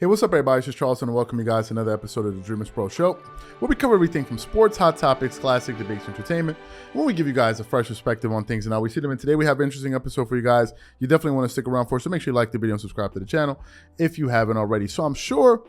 Hey, what's up, everybody? It's just Charleston, and welcome you guys to another episode of the Dreamerspro Show, where we cover everything from sports, hot topics, classic debates, entertainment, where we give you guys a fresh perspective on things and how we see them. And today we have an interesting episode for you guys. You definitely want to stick around for, so make sure you like the video and subscribe to the channel if you haven't already. So I'm sure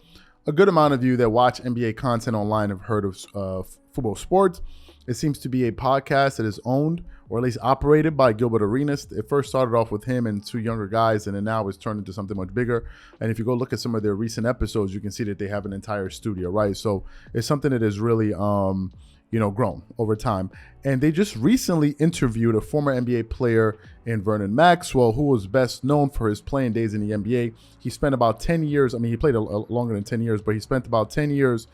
a good amount of you that watch NBA content online have heard of Football Sports. It seems to be a podcast that is owned or at least operated by Gilbert Arenas. It first started off with him and two younger guys, and then now it's turned into something much bigger. And if you go look at some of their recent episodes, you can see that they have an entire studio, right? So it's something that has really, grown over time. And they just recently interviewed a former NBA player in Vernon Maxwell, who was best known for his playing days in the NBA. He spent about 10 years. I mean, he played longer than 10 years, but he spent about 10 years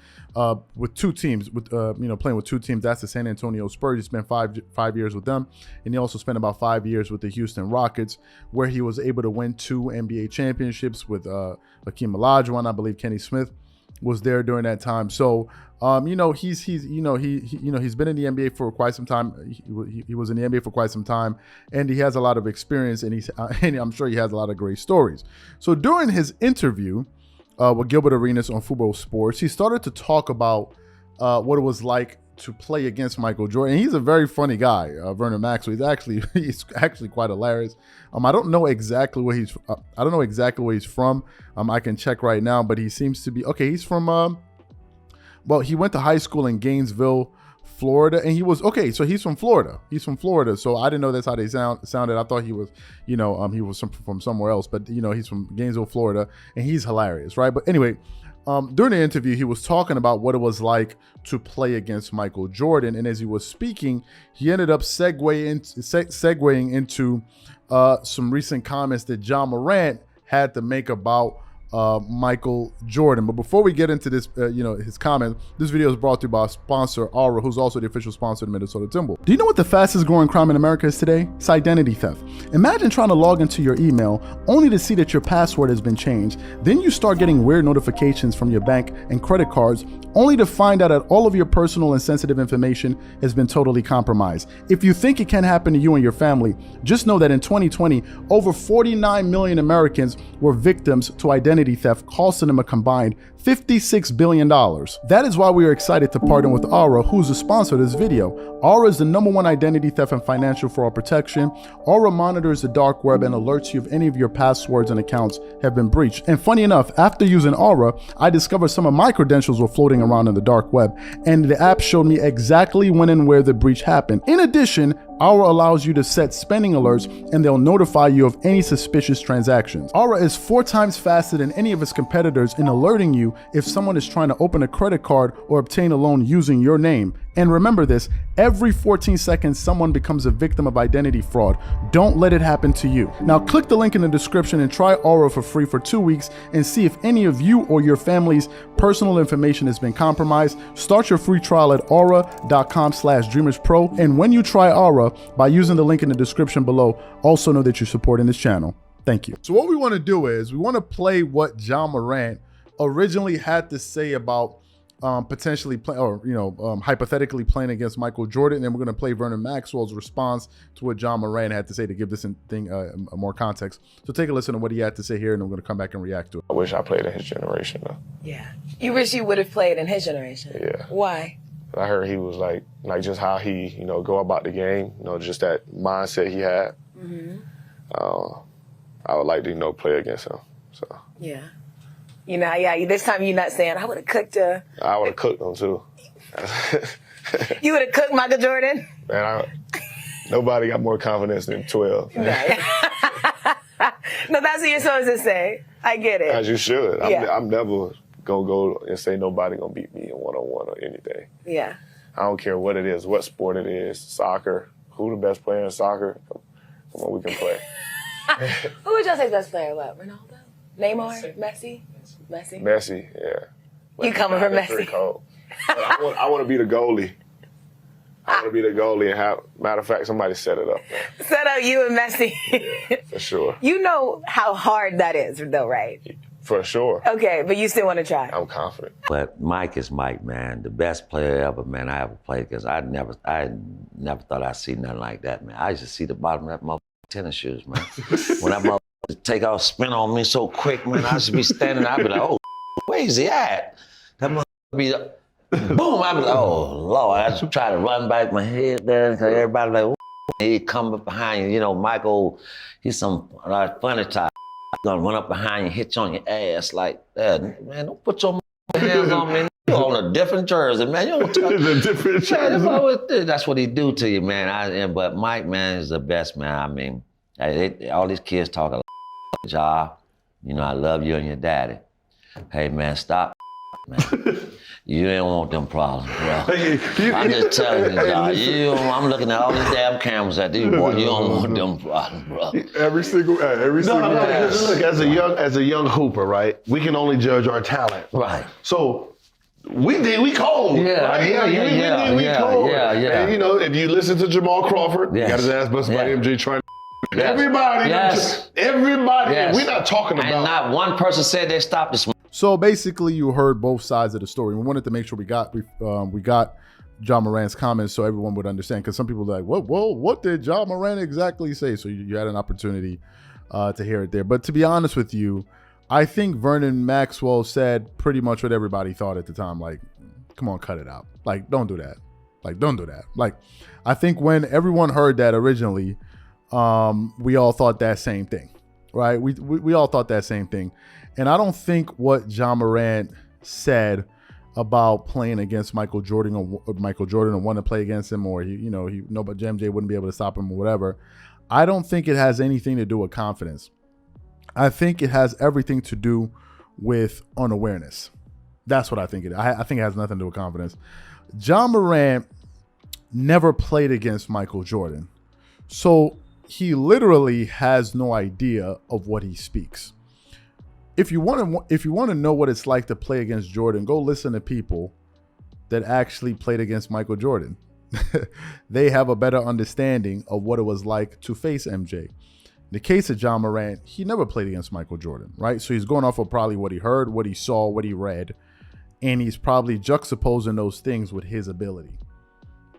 with two teams, playing with two teams. That's the San Antonio Spurs. He spent five years with them. And he also spent about 5 years with the Houston Rockets, where he was able to win 2 NBA championships with Hakeem Olajuwon. I believe Kenny Smith was there during that time. So, he's been in the NBA for quite some time. He was in the NBA for quite some time, and he has a lot of experience, and and I'm sure he has a lot of great stories. So during his interview with Gilbert Arenas on Football Sports, he started to talk about what it was like to play against Michael Jordan. And he's a very funny guy, Vernon Maxwell. He's actually quite hilarious. I don't know exactly where he's. From. I can check right now, but he seems to be okay. He's from. He went to high school in Gainesville, Florida, and he was okay. So he's from Florida. So I didn't know that's how they sounded. I thought he was, he was from somewhere else. But he's from Gainesville, Florida, and he's hilarious, right? But anyway. During the interview, he was talking about what it was like to play against Michael Jordan. And as he was speaking, he ended up segueing into some recent comments that Ja Morant had to make about Michael Jordan. But before we get into this, his comment, this video is brought to you by our sponsor, Aura, who's also the official sponsor of the Minnesota Timberwolves. Do you know what the fastest growing crime in America is today? It's identity theft. Imagine trying to log into your email only to see that your password has been changed. Then you start getting weird notifications from your bank and credit cards, only to find out that all of your personal and sensitive information has been totally compromised. If you think it can happen to you and your family, just know that in 2020, over 49 million Americans were victims to identity theft, costing them a combined $56 billion. That is why we are excited to partner with Aura, who's the sponsor of this video. Aura is the #1 identity theft and financial fraud protection. Aura monitors the dark web and alerts you if any of your passwords and accounts have been breached. And funny enough, after using Aura, I discovered some of my credentials were floating around in the dark web, and the app showed me exactly when and where the breach happened. In addition, Aura allows you to set spending alerts, and they'll notify you of any suspicious transactions. Aura is 4 times faster than any of its competitors in alerting you if someone is trying to open a credit card or obtain a loan using your name. And remember this, every 14 seconds, someone becomes a victim of identity fraud. Don't let it happen to you. Now click the link in the description and try Aura for free for 2 weeks and see if any of you or your family's personal information has been compromised. Start your free trial at aura.com/dreamerspro. And when you try Aura, by using the link in the description below, also know that you're supporting this channel. Thank you. So what we want to do is we want to play what Ja Morant originally had to say about potentially hypothetically playing against Michael Jordan. And then we're going to play Vernon Maxwell's response to what Ja Morant had to say to give this thing more context. So take a listen to what he had to say here, and then we're going to come back and react to it. I wish I played in his generation, though. Yeah. You wish you would have played in his generation? Yeah. Why? I heard he was like just how he, go about the game, just that mindset he had. Mm-hmm. I would like to, play against him. So. Yeah. This time you're not saying, I would have cooked her. I would have cooked him, too. You would have cooked Michael Jordan? Man, nobody got more confidence than 12. No, that's what you're supposed to say. I get it. As you should. Yeah. I'm never going to go and say nobody going to beat me in one-on-one or anything. Yeah. I don't care what it is, what sport it is, soccer, who the best player in soccer. Come on, we can play. Who would y'all say best player? What, Ronaldo? Neymar? Messi? Messi, yeah. You coming from Messi? I want to be the goalie. And matter of fact, somebody set it up. Man. Set up you and Messi. Yeah, for sure. You know how hard that is, though, right? For sure. Okay, but you still want to try? I'm confident. But Mike is Mike, man. The best player ever, man, I ever played, because I never thought I'd see nothing like that, man. I used to see the bottom of that motherfucking tennis shoes, man. When that motherfucker take off, spin on me so quick, man, I should be standing there, I'd be like, oh, where's he at? That motherfucker be, boom, I was like, oh, Lord. I just try to run back my head there, because everybody like, ooh. He come up behind you, you know, Michael, he's some funny type. Gonna run up behind you, hit you on your ass like that. Man, don't put your hands on me. You're on a different jersey, man. You don't touch a different jersey. That's what he do to you, man. But Mike, man, is the best, man. I mean, all these kids talk a lot of job. You know, I love you and your daddy. Hey, man, stop, man. You ain't want them problems, bro. I'm just telling you, dog. I'm looking at all these damn cameras at these boys. You don't want them problems, bro. Every single. Look, as a young hooper, right? We can only judge our talent. Right. So we cold. Yeah, right? We cold. Yeah. And you know, if you listen to Jamal Crawford, you got his ass busted by MJ trying. Everybody. Everybody. Yes. We're not talking about. And not one person said they stopped this. So basically, you heard both sides of the story. We wanted to make sure we got Ja Morant's comments so everyone would understand. Because some people are like, what did Ja Morant exactly say? So you had an opportunity to hear it there. But to be honest with you, I think Vernon Maxwell said pretty much what everybody thought at the time. Like, come on, cut it out. Like, don't do that. Like, don't do that. Like, I think when everyone heard that originally, we all thought that same thing, right? We all thought that same thing. And I don't think what Ja Morant said about playing against Michael Jordan or wanting to play against him, or but MJ wouldn't be able to stop him or whatever. I don't think it has anything to do with confidence. I think it has everything to do with unawareness. That's what I think it is. I think it has nothing to do with confidence. Ja Morant never played against Michael Jordan, so he literally has no idea of what he speaks. If you want to know what it's like to play against Jordan, go listen to people that actually played against Michael Jordan. They have a better understanding of what it was like to face MJ. In the case of Ja Morant, he never played against Michael Jordan, right? So he's going off of probably what he heard, what he saw, what he read, and he's probably juxtaposing those things with his ability.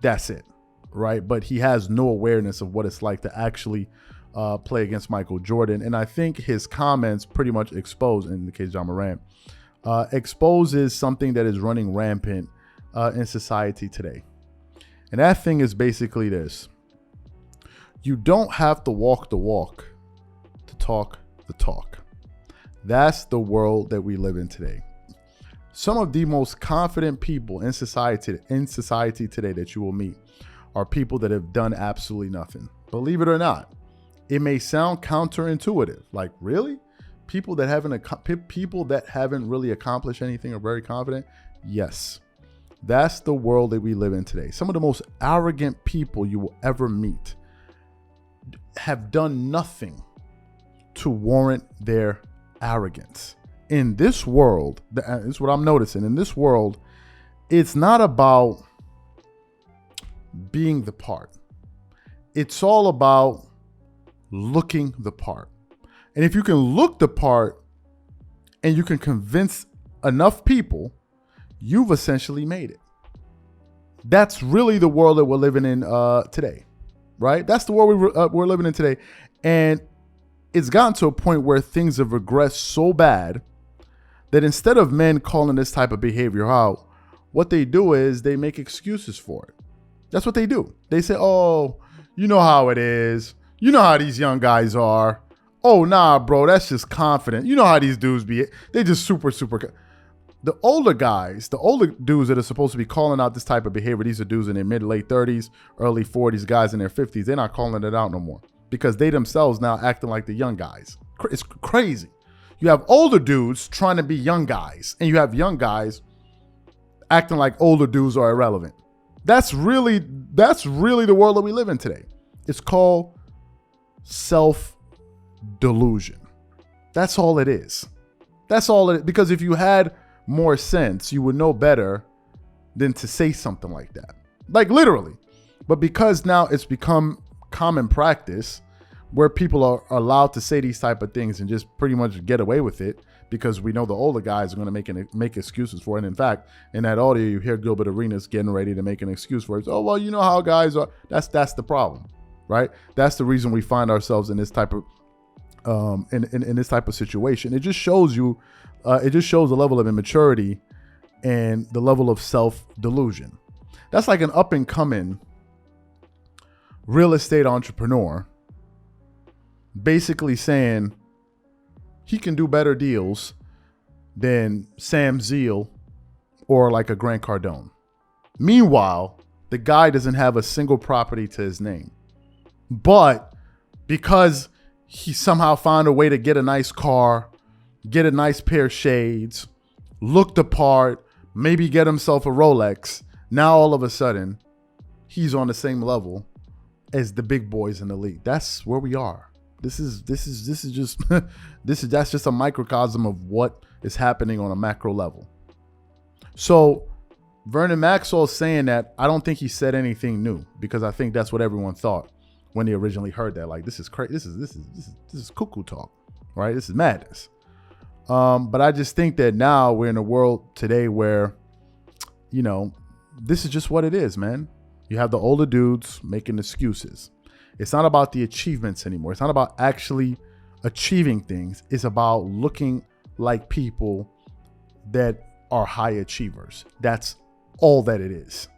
That's it, right? But he has no awareness of what it's like to actually play against Michael Jordan. And I think his comments pretty much expose, in the case of Ja Morant, exposes something that is running rampant in society today. And that thing is basically this. You don't have to walk the walk to talk the talk. That's the world that we live in today. Some of the most confident people in society today that you will meet are people that have done absolutely nothing. Believe it or not. It may sound counterintuitive. Like, really? People that haven't really accomplished anything are very confident? Yes. That's the world that we live in today. Some of the most arrogant people you will ever meet have done nothing to warrant their arrogance. In this world, this is what I'm noticing. In this world, it's not about being the part. It's all about looking the part. And if you can look the part and you can convince enough people, you've essentially made it. That's really the world that we're living in today, right? That's the world we're living in today. And it's gotten to a point where things have regressed so bad that instead of men calling this type of behavior out, what they do is they make excuses for it. That's what they do. They say, oh, you know how it is. You know how these young guys are. Oh, nah, bro, that's just confident. You know how these dudes be. They just super. The older guys, the older dudes that are supposed to be calling out this type of behavior, these are dudes in their mid-late 30s, early 40s, guys in their 50s. They're not calling it out no more because they themselves now acting like the young guys. It's crazy. You have older dudes trying to be young guys, and you have young guys acting like older dudes are irrelevant. That's really the world that we live in today. It's called self-delusion. That's all it is. That's all it is. Because if you had more sense, you would know better than to say something like that. Like literally. But because now it's become common practice where people are allowed to say these type of things and just pretty much get away with it because we know the older guys are going to make excuses for it. And in fact, in that audio, you hear Gilbert Arenas getting ready to make an excuse for it. Oh, well, you know how guys are. That's the problem, right? That's the reason we find ourselves in this type of in this type of situation. It just shows you, it just shows the level of immaturity and the level of self-delusion. That's like an up-and-coming real estate entrepreneur basically saying he can do better deals than Sam Zeal or like a Grant Cardone. Meanwhile, the guy doesn't have a single property to his name. But because he somehow found a way to get a nice car, get a nice pair of shades, look the part, maybe get himself a Rolex, now all of a sudden, he's on the same level as the big boys in the league. That's where we are. That's just a microcosm of what is happening on a macro level. So Vernon Maxwell is saying that. I don't think he said anything new, because I think that's what everyone thought when they originally heard that. Like, this is crazy. This is cuckoo talk, right? This is madness. But I just think that now we're in a world today where, you know, this is just what it is, man. You have the older dudes making excuses. It's not about the achievements anymore. It's not about actually achieving things. It's about looking like people that are high achievers. That's all that it is.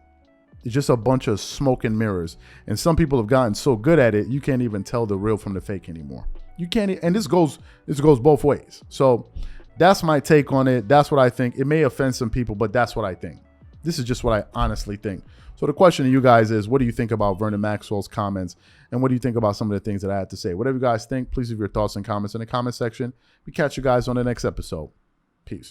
It's just a bunch of smoke and mirrors. And some people have gotten so good at it, you can't even tell the real from the fake anymore. You can't, and this goes both ways. So that's my take on it. That's what I think. It may offend some people, but that's what I think. This is just what I honestly think. So the question to you guys is, what do you think about Vernon Maxwell's comments? And what do you think about some of the things that I had to say? Whatever you guys think, please leave your thoughts and comments in the comment section. We catch you guys on the next episode. Peace.